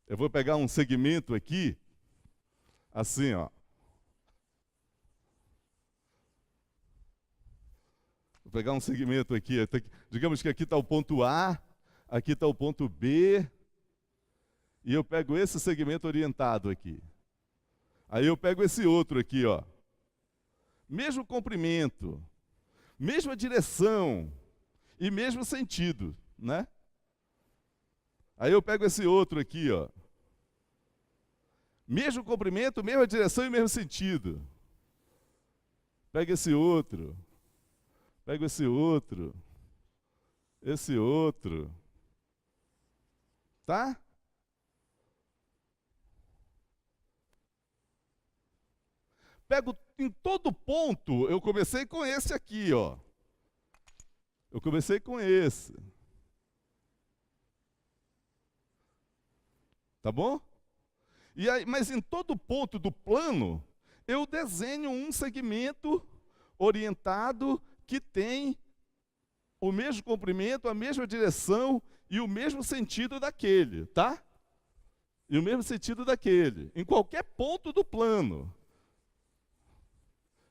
Eu vou pegar um segmento aqui, assim, ó. Vou pegar um segmento aqui. Digamos que aqui está o ponto A, aqui está o ponto B, e eu pego esse segmento orientado aqui. Aí eu pego esse outro aqui, ó. Mesmo comprimento, mesma direção e mesmo sentido, né? Aí eu pego esse outro aqui, ó. Mesmo comprimento, mesma direção e mesmo sentido. Pego esse outro. Pego esse outro. Esse outro. Tá? Pego em todo ponto, eu comecei com esse aqui, ó. Eu comecei com esse. Tá bom? E aí, mas em todo ponto do plano, eu desenho um segmento orientado que tem o mesmo comprimento, a mesma direção e o mesmo sentido daquele, tá? E o mesmo sentido daquele, em qualquer ponto do plano.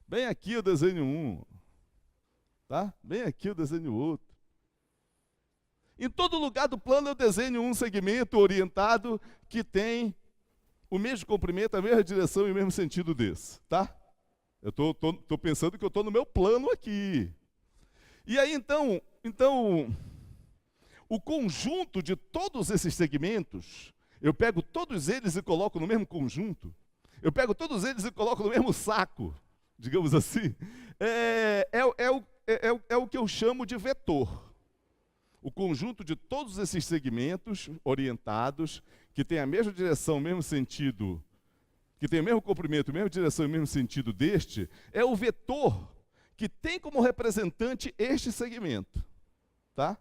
Bem aqui eu desenho um, tá? Bem aqui eu desenho outro. Em todo lugar do plano eu desenho um segmento orientado que tem o mesmo comprimento, a mesma direção e o mesmo sentido desse, tá? Eu tô pensando que eu estou no meu plano aqui. E aí, então, o conjunto de todos esses segmentos, eu pego todos eles e coloco no mesmo conjunto, eu pego todos eles e coloco no mesmo saco, digamos assim, é o que eu chamo de vetor. O conjunto de todos esses segmentos orientados, que tem a mesma direção, o mesmo sentido, que tem o mesmo comprimento, a mesma direção e o mesmo sentido deste, é o vetor que tem como representante este segmento. Tá?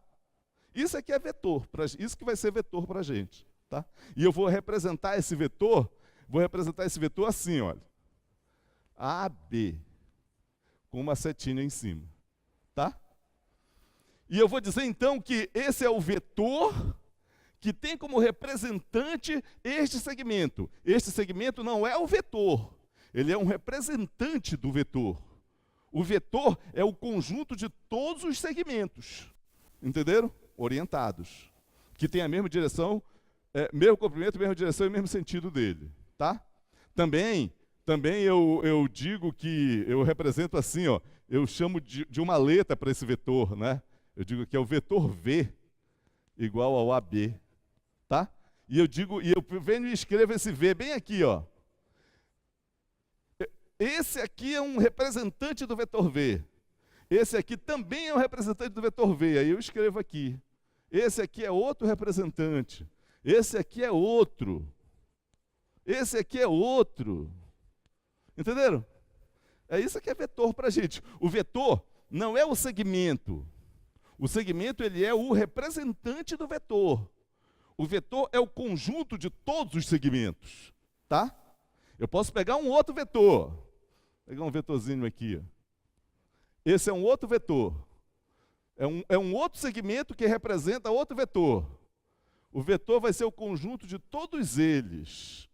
Isso aqui é vetor, isso que vai ser vetor para a gente. Tá? E eu vou representar esse vetor assim, olha. AB, com uma setinha em cima. Tá? E eu vou dizer então que esse é o vetor que tem como representante este segmento. Este segmento não é o vetor, ele é um representante do vetor. O vetor é o conjunto de todos os segmentos, entenderam? Orientados, que tem a mesma direção, mesmo comprimento, mesma direção e mesmo sentido dele. Tá? Também eu digo que eu represento assim, ó, eu chamo de uma letra para esse vetor, né? Eu digo que é o vetor V igual ao AB, tá? E eu venho e escrevo esse V bem aqui, ó. Esse aqui é um representante do vetor V. Esse aqui também é um representante do vetor V. Aí eu escrevo aqui. Esse aqui é outro representante. Esse aqui é outro. Esse aqui é outro. Entenderam? É isso que é vetor para a gente. O vetor não é o segmento. O segmento ele é o representante do vetor. O vetor é o conjunto de todos os segmentos, tá? Eu posso pegar um outro vetor. Vou pegar um vetorzinho aqui. Esse é um outro vetor. É um outro segmento que representa outro vetor. O vetor vai ser o conjunto de todos eles.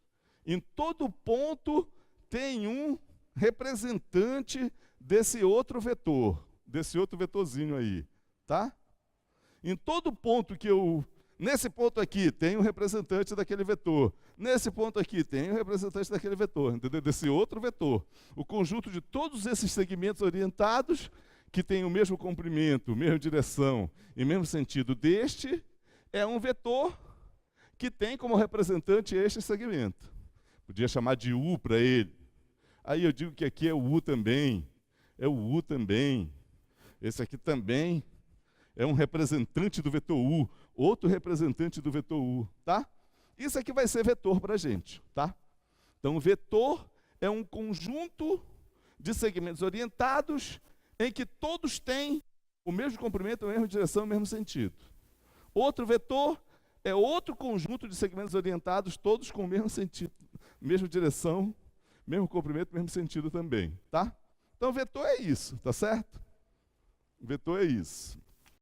Em todo ponto tem um representante desse outro vetorzinho aí. Tá? Em todo ponto nesse ponto aqui tem um representante daquele vetor. Nesse ponto aqui tem um representante daquele vetor, entendeu? Desse outro vetor. O conjunto de todos esses segmentos orientados, que tem o mesmo comprimento, mesma direção e mesmo sentido deste, é um vetor que tem como representante este segmento. Podia chamar de U para ele. Aí eu digo que aqui é o U também. É o U também. Esse aqui também é um representante do vetor U, outro representante do vetor U, tá? Isso aqui vai ser vetor para a gente, tá? Então, o vetor é um conjunto de segmentos orientados em que todos têm o mesmo comprimento, a mesma direção, o mesmo sentido. Outro vetor é outro conjunto de segmentos orientados, todos com o mesmo sentido, mesma direção, mesmo comprimento, mesmo sentido também, tá? Então, vetor é isso, tá certo? Vetor é isso.